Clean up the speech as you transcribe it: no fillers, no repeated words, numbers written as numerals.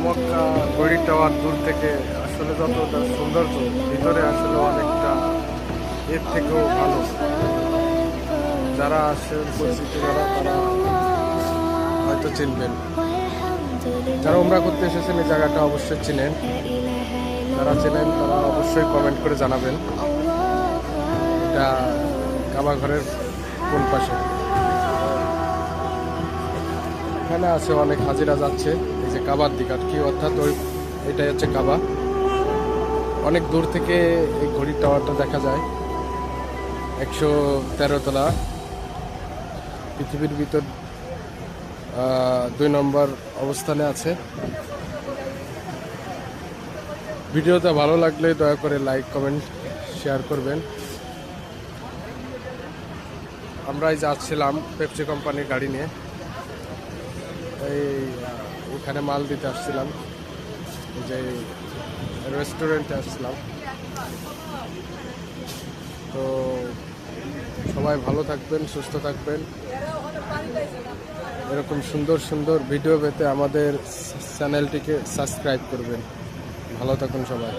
মক্কা ঘড়ি টাওয়ার দূর থেকে আসলে যতটা সৌন্দর্য, ভিতরে আসলে অনেকটা এর থেকেও ভালো। যারা আসেন পরিচিত যারা, তারা হয়তো চিনবেন। যারা উমরা করতে এসেছেন এই জায়গাটা অবশ্যই চিনেন। যারা চেনেন তারা অবশ্যই কমেন্ট করে জানাবেন এটা কাবা ঘরের কোন পাশে। এখানে আছে অনেক হাজিরা যাচ্ছে এই যে কাবার দিক, আর কি অর্থাৎ ওই এটাই হচ্ছে কাবা। অনেক দূর থেকে এই ঘড়ির টাওয়ারটা দেখা যায়। 113 তলা, পৃথিবীর ভিতর 2 নম্বর অবস্থানে আছে। ভিডিওটা ভালো লাগলে দয়া করে লাইক কমেন্ট শেয়ার করবেন। আমরাই যাচ্ছিলাম পেপসি কোম্পানির গাড়ি নিয়ে, এখানে মাল দিতে আসছিলাম, এই যে রেস্টুরেন্টে আসছিলাম। তো সবাই ভালো থাকবেন, সুস্থ থাকবেন। এরকম সুন্দর সুন্দর ভিডিও পেতে আমাদের চ্যানেলটিকে সাবস্ক্রাইব করবেন। ভালো থাকুন সবাই।